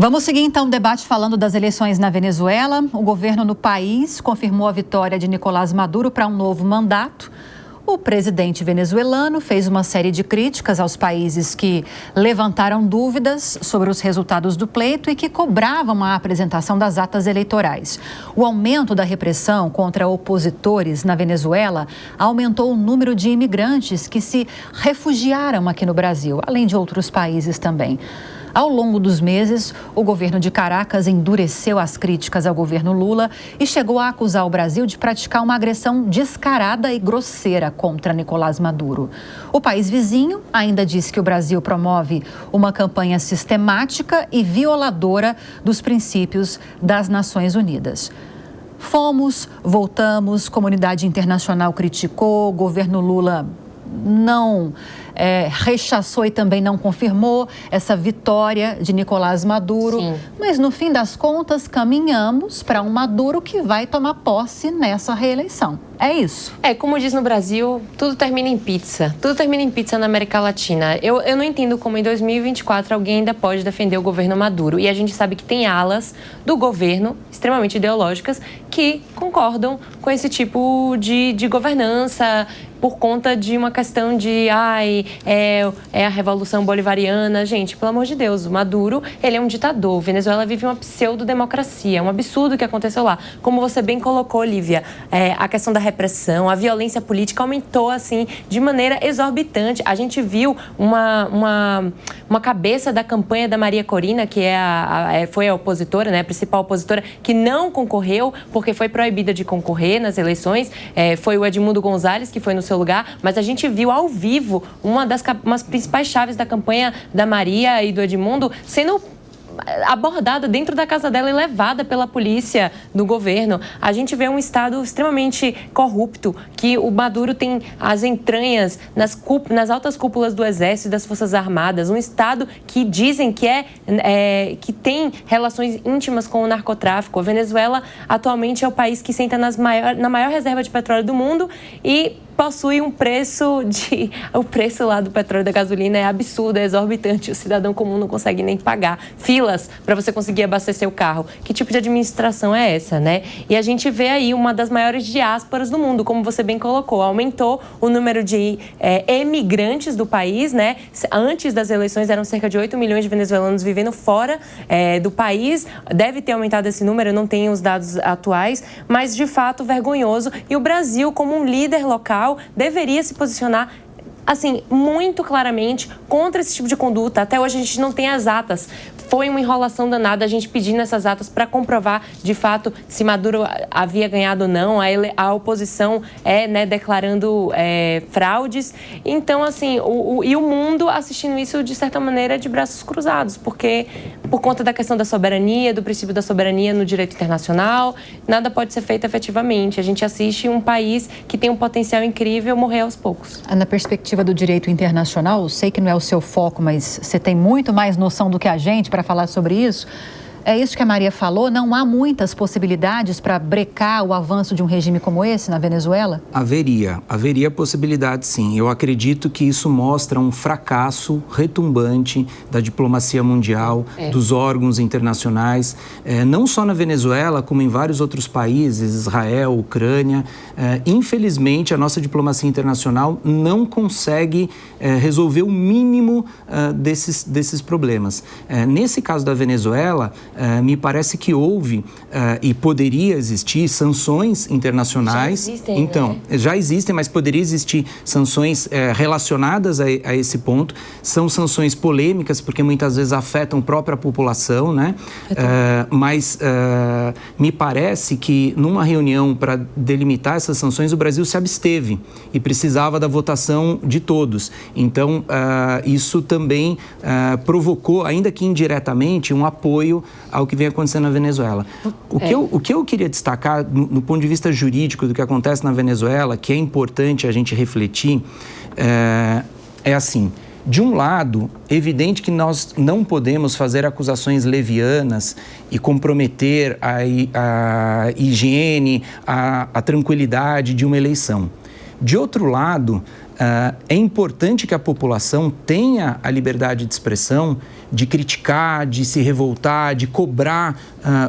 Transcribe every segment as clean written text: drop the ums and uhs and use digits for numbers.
Vamos seguir então o debate falando das eleições na Venezuela. O governo no país confirmou a vitória de Nicolás Maduro para um novo mandato. O presidente venezuelano fez uma série de críticas aos países que levantaram dúvidas sobre os resultados do pleito e que cobravam a apresentação das atas eleitorais. O aumento da repressão contra opositores na Venezuela aumentou o número de imigrantes que se refugiaram aqui no Brasil, além de outros países também. Ao longo dos meses, o governo de Caracas endureceu as críticas ao governo Lula e chegou a acusar o Brasil de praticar uma agressão descarada e grosseira contra Nicolás Maduro. O país vizinho ainda disse que o Brasil promove uma campanha sistemática e violadora dos princípios das Nações Unidas. Fomos, voltamos, comunidade internacional criticou, governo Lula não rechaçou e também não confirmou essa vitória de Nicolás Maduro. Sim. Mas, no fim das contas, caminhamos para um Maduro que vai tomar posse nessa reeleição. É isso. Como diz no Brasil, tudo termina em pizza. Tudo termina em pizza na América Latina. Eu não entendo como em 2024 alguém ainda pode defender o governo Maduro. E a gente sabe que tem alas do governo, extremamente ideológicas, que concordam com esse tipo de governança por conta de uma questão de, é a Revolução Bolivariana. Gente, pelo amor de Deus, o Maduro, ele é um ditador. Venezuela vive uma pseudo-democracia. É um absurdo o que aconteceu lá. Como você bem colocou, Lívia, a questão da repressão, a violência política aumentou, assim, de maneira exorbitante. A gente viu uma cabeça da campanha da Maria Corina, que foi a opositora, né, a principal opositora, que não concorreu, porque foi proibida de concorrer nas eleições. Foi o Edmundo Gonzalez, que foi no seu lugar, mas a gente viu ao vivo umas principais chaves da campanha da Maria e do Edmundo sendo abordada dentro da casa dela e levada pela polícia do governo. A gente vê um Estado extremamente corrupto, que o Maduro tem as entranhas nas altas cúpulas do Exército e das Forças Armadas. Um Estado que dizem que que tem relações íntimas com o narcotráfico. A Venezuela atualmente é o país que senta na maior reserva de petróleo do mundo e possui o preço lá do petróleo e da gasolina é absurdo, é exorbitante, o cidadão comum não consegue nem pagar. Filas para você conseguir abastecer o carro. Que tipo de administração é essa, né? E a gente vê aí uma das maiores diásporas do mundo, como você bem colocou. Aumentou o número de emigrantes do país, né? Antes das eleições eram cerca de 8 milhões de venezuelanos vivendo fora do país. Deve ter aumentado esse número, eu não tenho os dados atuais, mas de fato vergonhoso. E o Brasil, como um líder local, deveria se posicionar assim, muito claramente contra esse tipo de conduta. Até hoje a gente não tem as atas. Foi uma enrolação danada a gente pedindo essas atas para comprovar, de fato, se Maduro havia ganhado ou não. A oposição declarando fraudes. Então, assim, e o mundo assistindo isso, de certa maneira, de braços cruzados, porque por conta da questão da soberania, do princípio da soberania no direito internacional, nada pode ser feito efetivamente. A gente assiste um país que tem um potencial incrível morrer aos poucos. Na perspectiva do direito internacional, eu sei que não é o seu foco, mas você tem muito mais noção do que a gente para falar sobre isso. É isso que a Maria falou, não há muitas possibilidades para brecar o avanço de um regime como esse na Venezuela? Haveria possibilidade, sim. Eu acredito que isso mostra um fracasso retumbante da diplomacia mundial, dos órgãos internacionais, não só na Venezuela, como em vários outros países, Israel, Ucrânia. Infelizmente, a nossa diplomacia internacional não consegue resolver o mínimo desses problemas. Nesse caso da Venezuela, me parece que houve e poderia existir sanções internacionais. Já existem, então, já existem, mas poderia existir sanções relacionadas a esse ponto. São sanções polêmicas, porque muitas vezes afetam a própria população, né? Mas me parece que numa reunião para delimitar essas sanções, o Brasil se absteve e precisava da votação de todos. Então, isso também provocou, ainda que indiretamente, um apoio ao que vem acontecendo na Venezuela. O que eu queria destacar, no ponto de vista jurídico do que acontece na Venezuela, que é importante a gente refletir, é assim: de um lado, é evidente que nós não podemos fazer acusações levianas e comprometer a higiene, a tranquilidade de uma eleição. De outro lado, É importante que a população tenha a liberdade de expressão, de criticar, de se revoltar, de cobrar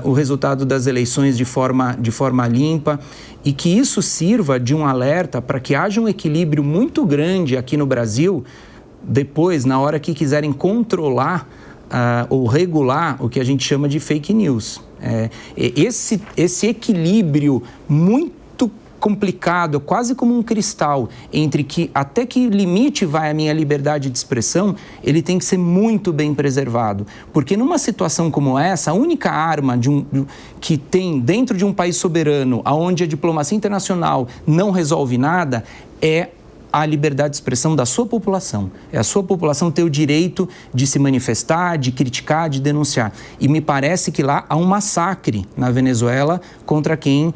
o resultado das eleições de forma limpa, e que isso sirva de um alerta para que haja um equilíbrio muito grande aqui no Brasil, depois, na hora que quiserem controlar ou regular o que a gente chama de fake news. Esse equilíbrio muito complicado, quase como um cristal, entre até que limite vai a minha liberdade de expressão, ele tem que ser muito bem preservado. Porque numa situação como essa, a única arma que tem dentro de um país soberano, onde a diplomacia internacional não resolve nada, é a liberdade de expressão da sua população. É a sua população ter o direito de se manifestar, de criticar, de denunciar. E me parece que lá há um massacre na Venezuela contra quem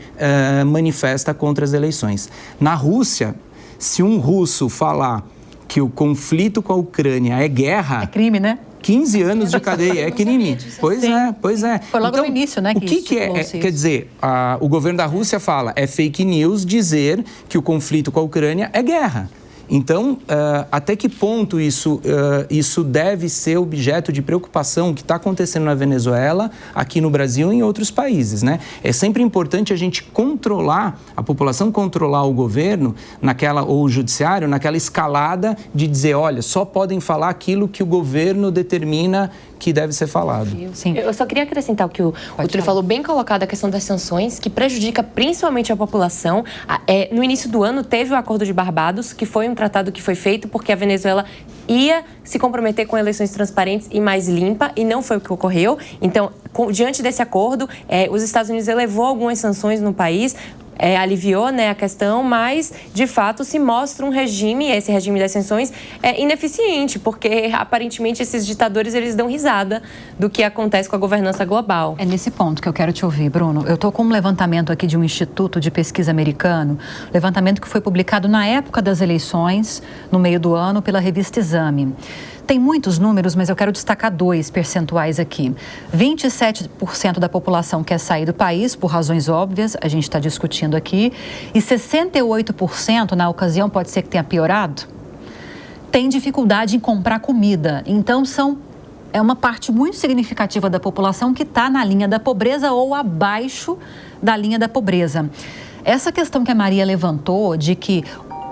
manifesta contra as eleições. Na Rússia, se um russo falar que o conflito com a Ucrânia é guerra... É crime, né? 15 anos de cadeia, é crime. Pois é. Foi logo no início, né? O que é? Quer dizer, o governo da Rússia fala, é fake news dizer que o conflito com a Ucrânia é guerra. Então, até que ponto isso deve ser objeto de preocupação, o que está acontecendo na Venezuela, aqui no Brasil e em outros países, né? É sempre importante a gente controlar, a população controlar o governo, ou o judiciário, naquela escalada de dizer, olha, só podem falar aquilo que o governo determina que deve ser falado. Sim. Eu só queria acrescentar o que o Túlio falou, bem colocado, a questão das sanções, que prejudica principalmente a população. No início do ano, teve o Acordo de Barbados, que foi um tratado que foi feito porque a Venezuela ia se comprometer com eleições transparentes e mais limpa, e não foi o que ocorreu. Então, diante desse acordo, os Estados Unidos elevou algumas sanções no país, aliviou, né, a questão, mas, de fato, se mostra um regime, esse regime das sanções, ineficiente, porque, aparentemente, esses ditadores, eles dão risada do que acontece com a governança global. É nesse ponto que eu quero te ouvir, Bruno. Eu estou com um levantamento aqui de um instituto de pesquisa americano, levantamento que foi publicado na época das eleições, no meio do ano, pela revista Exame. Tem muitos números, mas eu quero destacar 2 percentuais aqui. 27% da população quer sair do país, por razões óbvias, a gente está discutindo aqui, e 68%, na ocasião, pode ser que tenha piorado, tem dificuldade em comprar comida. Então, é uma parte muito significativa da população que está na linha da pobreza ou abaixo da linha da pobreza. Essa questão que a Maria levantou de que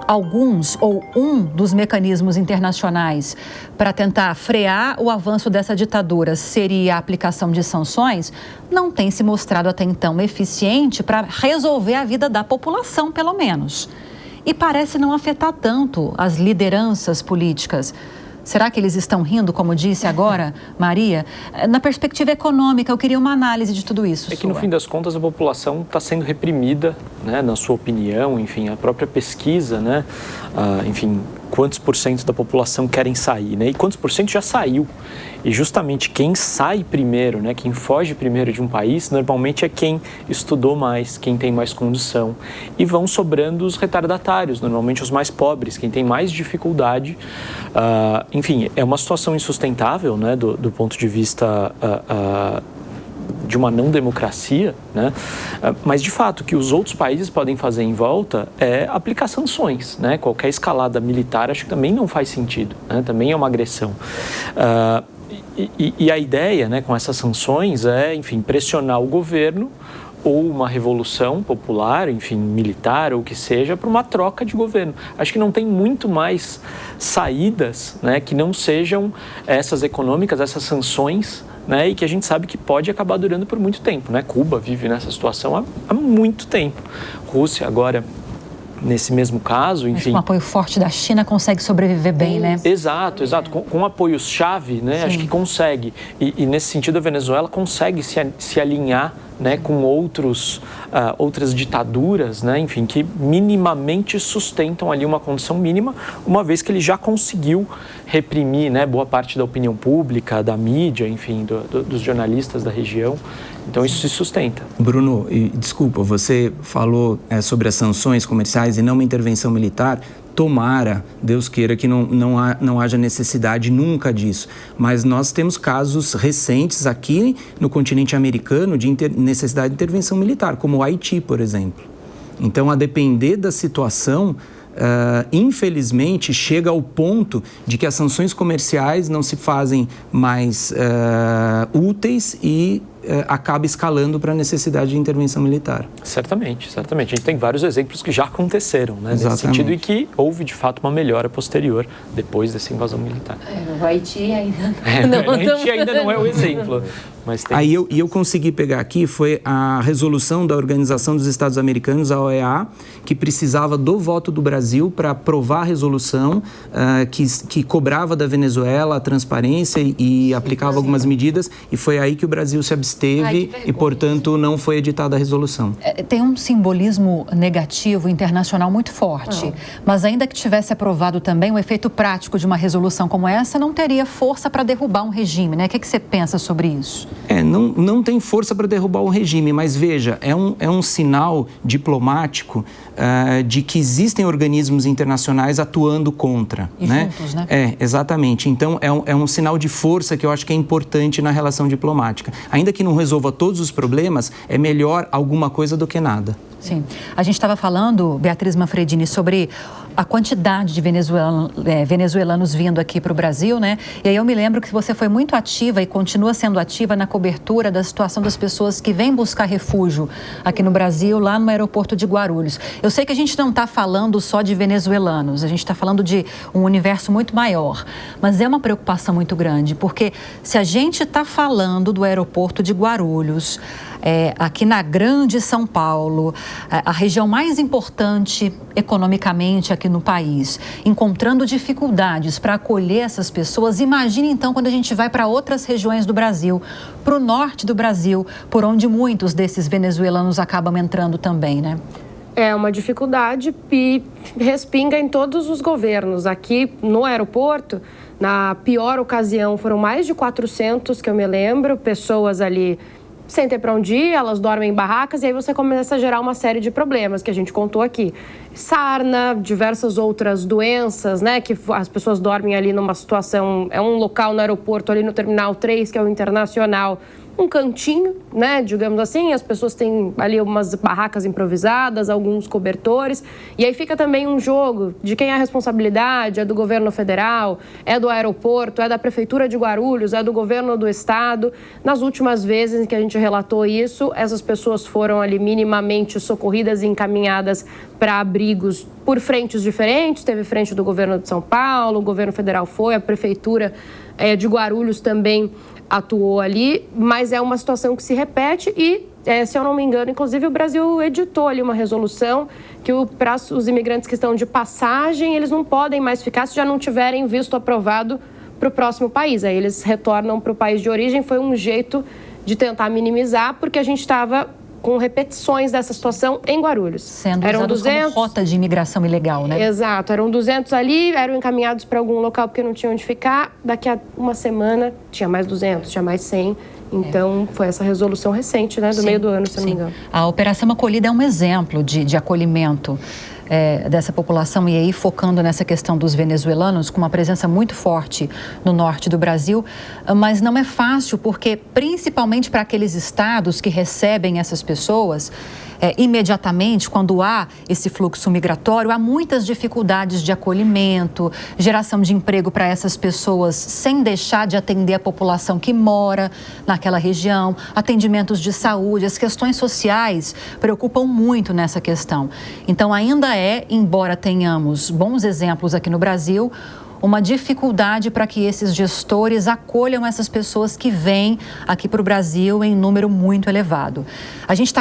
alguns ou um dos mecanismos internacionais para tentar frear o avanço dessa ditadura seria a aplicação de sanções, não tem se mostrado até então eficiente para resolver a vida da população, pelo menos. E parece não afetar tanto as lideranças políticas. Será que eles estão rindo, como disse agora, Maria? Na perspectiva econômica, eu queria uma análise de tudo isso. É que, no fim das contas, a população está sendo reprimida, né, na sua opinião, enfim, a própria pesquisa, né, enfim, quantos % da população querem sair, né, e quantos % já saiu. E justamente quem sai primeiro, né, quem foge primeiro de um país, normalmente é quem estudou mais, quem tem mais condição. E vão sobrando os retardatários, normalmente os mais pobres, quem tem mais dificuldade. Enfim, é uma situação insustentável, né, do ponto de vista de uma não democracia, né? Mas, de fato, o que os outros países podem fazer em volta é aplicar sanções, né? Qualquer escalada militar, acho que também não faz sentido, né? Também é uma agressão. E a ideia, né, com essas sanções é, enfim, pressionar o governo ou uma revolução popular, enfim, militar ou o que seja, para uma troca de governo. Acho que não tem muito mais saídas, né, que não sejam essas econômicas, essas sanções, né, e que a gente sabe que pode acabar durando por muito tempo, né? Cuba vive nessa situação há muito tempo. Rússia agora, nesse mesmo caso, enfim... Mas com apoio forte da China consegue sobreviver bem, né? Exato. Com apoios-chave, né? Sim. Acho que consegue. E nesse sentido, a Venezuela consegue se alinhar, né, com outras ditaduras, né, enfim, que minimamente sustentam ali uma condição mínima, uma vez que ele já conseguiu reprimir, né, boa parte da opinião pública, da mídia, enfim, dos jornalistas da região. Então, isso se sustenta. Bruno, desculpa, você falou sobre as sanções comerciais e não uma intervenção militar. Tomara, Deus queira, que não haja necessidade nunca disso. Mas nós temos casos recentes aqui no continente americano de necessidade de intervenção militar, como o Haiti, por exemplo. Então, a depender da situação, infelizmente, chega ao ponto de que as sanções comerciais não se fazem mais úteis e acaba escalando para a necessidade de intervenção militar. Certamente, certamente. A gente tem vários exemplos que já aconteceram, né, nesse Exatamente. sentido, e que houve, de fato, uma melhora posterior depois dessa invasão militar. O Haiti ainda O Haiti ainda não é o exemplo. Mas tem... Aí eu consegui pegar aqui, foi a resolução da Organização dos Estados Americanos, a OEA, que precisava do voto do Brasil para aprovar a resolução que cobrava da Venezuela a transparência e aplicava algumas medidas, e foi aí que o Brasil se absteve e, portanto, não foi editada a resolução. Tem um simbolismo negativo internacional muito forte, mas ainda que tivesse aprovado também, o efeito prático de uma resolução como essa não teria força para derrubar um regime, né? O que você pensa sobre isso? Não tem força para derrubar o regime, mas veja, é um sinal diplomático de que existem organismos internacionais atuando contra. E né? juntos, né? Exatamente. Então, é um sinal de força que eu acho que é importante na relação diplomática. Ainda que não resolva todos os problemas, é melhor alguma coisa do que nada. Sim. A gente estava falando, Beatriz Manfredini, sobre a quantidade de venezuelanos vindo aqui para o Brasil, né? E aí eu me lembro que você foi muito ativa e continua sendo ativa na cobertura da situação das pessoas que vêm buscar refúgio aqui no Brasil, lá no aeroporto de Guarulhos. Eu sei que a gente não está falando só de venezuelanos, a gente está falando de um universo muito maior, mas é uma preocupação muito grande, porque se a gente está falando do aeroporto de Guarulhos, aqui na grande São Paulo, a região mais importante economicamente aqui no país, encontrando dificuldades para acolher essas pessoas, imagine então quando a gente vai para outras regiões do Brasil, para o norte do Brasil, por onde muitos desses venezuelanos acabam entrando também, né? É uma dificuldade e respinga em todos os governos. Aqui no aeroporto, na pior ocasião, foram mais de 400, que eu me lembro, pessoas ali sem ter para onde ir, elas dormem em barracas, e aí você começa a gerar uma série de problemas que a gente contou aqui. Sarna, diversas outras doenças, né, que as pessoas dormem ali numa situação, é um local no aeroporto, ali no Terminal 3, que é o Internacional, um cantinho, né, digamos assim, as pessoas têm ali umas barracas improvisadas, alguns cobertores, e aí fica também um jogo de quem é a responsabilidade, é do governo federal, é do aeroporto, é da prefeitura de Guarulhos, é do governo do estado. Nas últimas vezes que a gente relatou isso, essas pessoas foram ali minimamente socorridas e encaminhadas para abrigos por frentes diferentes. Teve frente do governo de São Paulo, o governo federal foi, a prefeitura de Guarulhos também atuou ali, mas é uma situação que se repete e, se eu não me engano, inclusive o Brasil editou ali uma resolução que para os imigrantes que estão de passagem, eles não podem mais ficar se já não tiverem visto aprovado para o próximo país. Aí eles retornam para o país de origem. Foi um jeito de tentar minimizar, porque a gente estava com repetições dessa situação em Guarulhos. Sendo usados como rota de imigração ilegal, né? Exato. Eram 200 ali, eram encaminhados para algum local porque não tinham onde ficar. Daqui a uma semana tinha mais 200, tinha mais 100. Então, foi essa resolução recente, né, do meio do ano, se não me engano. A Operação Acolhida é um exemplo de acolhimento dessa população, e aí focando nessa questão dos venezuelanos, com uma presença muito forte no norte do Brasil, mas não é fácil, porque principalmente para aqueles estados que recebem essas pessoas, imediatamente, quando há esse fluxo migratório, há muitas dificuldades de acolhimento, geração de emprego para essas pessoas, sem deixar de atender a população que mora naquela região, atendimentos de saúde, as questões sociais preocupam muito nessa questão. Então, ainda embora tenhamos bons exemplos aqui no Brasil, uma dificuldade para que esses gestores acolham essas pessoas que vêm aqui para o Brasil em número muito elevado. A gente